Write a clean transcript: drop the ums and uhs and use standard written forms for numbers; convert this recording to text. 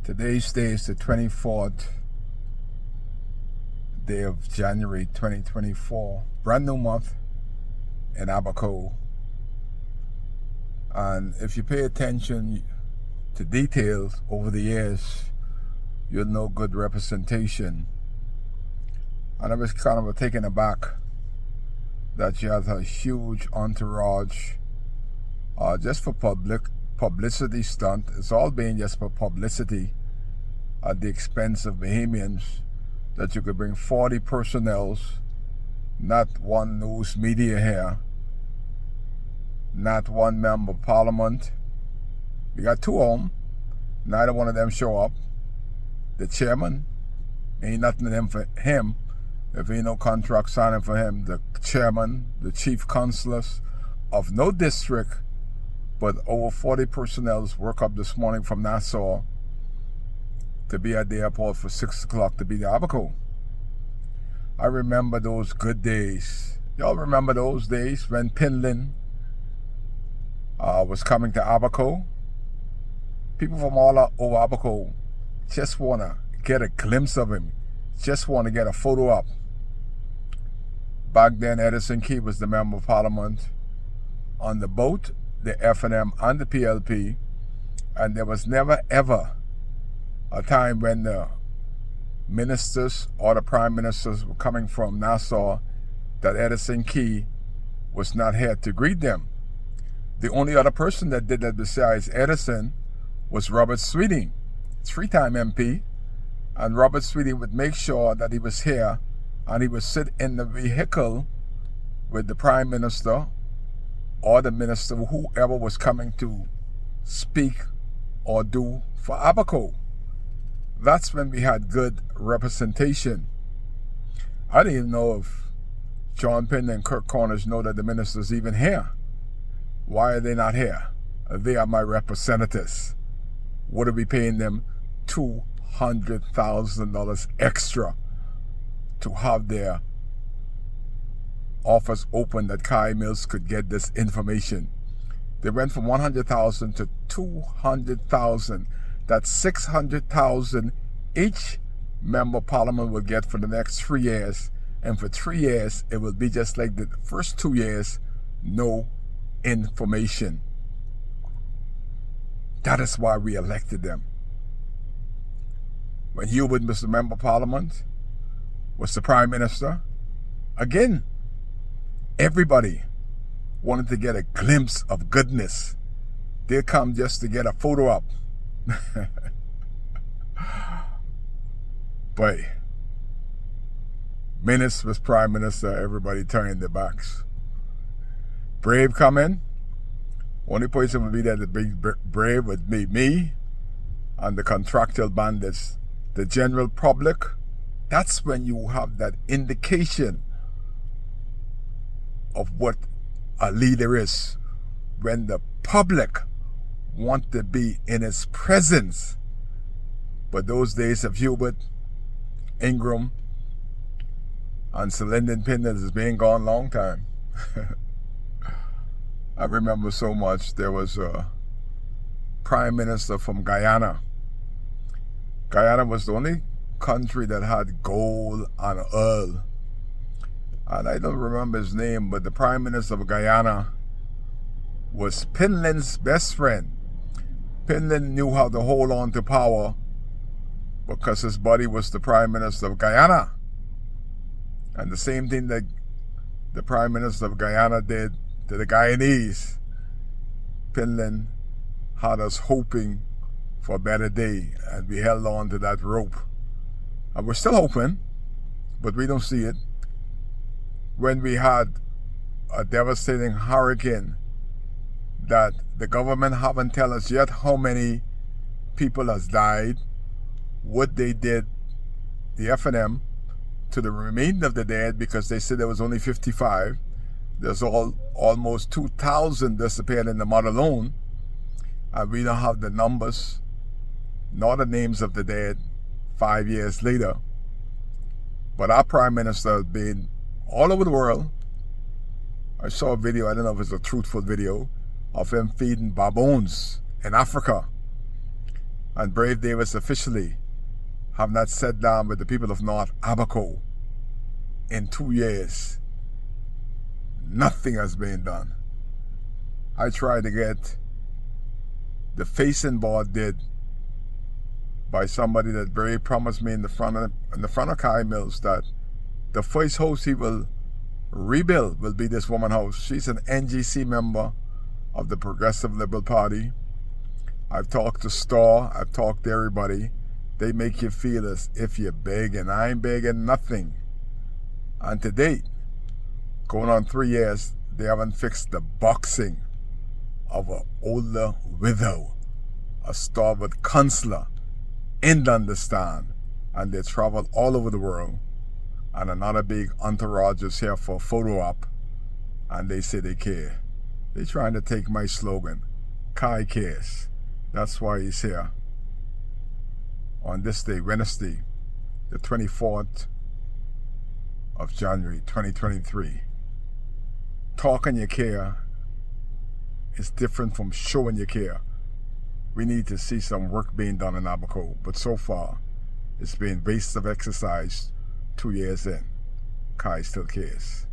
Today's day is the 24th day of January 2024. Brand new month in Abaco. And if you pay attention to details over the years, you'll know good representation. And I was kind of taken aback that you had a huge entourage just for publicity stunt. It's all being just for publicity at the expense of Bahamians, that you could bring 40 personnels, not one news media here, not one member of parliament. We got two of them, neither one of them show up. The chairman, ain't nothing to them for him. If ain't no contract signing for him, the chairman, the chief consulars of no district, but over 40 personnel woke up this morning from Nassau to be at the airport for 6 o'clock to be the Abaco. I remember those good days. Y'all remember those days when Pinlin was coming to Abaco? People from all over Abaco just want to get a glimpse of him, just want to get a photo up. Back then, Edison Key was the member of parliament on the boat, the FNM and the PLP, and there was never ever a time when the ministers or the prime ministers were coming from Nassau that Edison Key was not here to greet them. The only other person that did that besides Edison was Robert Sweeting, three-time MP, and Robert Sweeting would make sure that he was here and he would sit in the vehicle with the prime minister or the minister, whoever was coming to speak or do for Abaco. That's when we had good representation. I didn't even know if John Penn and Kirk Cornish know that the minister's even here. Why are they not here? They are my representatives. What are we paying them? $200,000 extra to have their office open that Kai Mills could get this information. They went from 100,000 to 200,000. That's 600,000 each member of parliament will get for the next 3 years. And for 3 years, it will be just like the first 2 years, no information. That is why we elected them. When Hubert was the member of parliament, was the prime minister, again, everybody wanted to get a glimpse of goodness. They come just to get a photo up. But Minutes was prime minister, everybody turned their backs. Brave come in. Only person would be there to be brave would be me and the contractual bandits. The general public, that's when you have that indication of what a leader is. When the public want to be in his presence. But those days of Hubert, Ingram, and Sir Lyndon Pinlin has been gone a long time. I remember so much. There was a prime minister from Guyana. Guyana was the only country that had gold and oil. And I don't remember his name, but the prime minister of Guyana was Pinlin's best friend. Pinlin knew how to hold on to power because his buddy was the prime minister of Guyana. And the same thing that the prime minister of Guyana did to the Guyanese, Pinlin had us hoping for a better day, and we held on to that rope. And we're still hoping, but we don't see it. When we had a devastating hurricane that the government haven't tell us yet how many people has died, what they did, the FNM, to the remainder of the dead, because they said there was only 55. There's almost 2,000 disappeared in the mud alone, and we don't have the numbers nor the names of the dead 5 years later. But our prime minister has been all over the world. I saw a video, I don't know if it's a truthful video, of him feeding baboons in Africa. And Brave Davis officially have not sat down with the people of North Abaco in 2 years. Nothing has been done. I tried to get the facing board did by somebody that Brave promised me in the front of Kai Mills that the first house he will rebuild will be this woman's house. She's an NGC member of the Progressive Liberal Party. I've talked to Starr, I've talked to everybody. They make you feel as if you're begging. I ain't begging nothing. And to date, going on 3 years, they haven't fixed the boxing of an older widow, a stalwart counselor in Dundastan, and they travel all over the world. And another big entourage is here for a photo op, and they say they care. They're trying to take my slogan, Kai cares. That's why he's here on this day, Wednesday, the 24th of January, 2023. Talking you care is different from showing you care. We need to see some work being done in Abaco, but so far, it's been waste of exercise 2 years in. Kai still cares.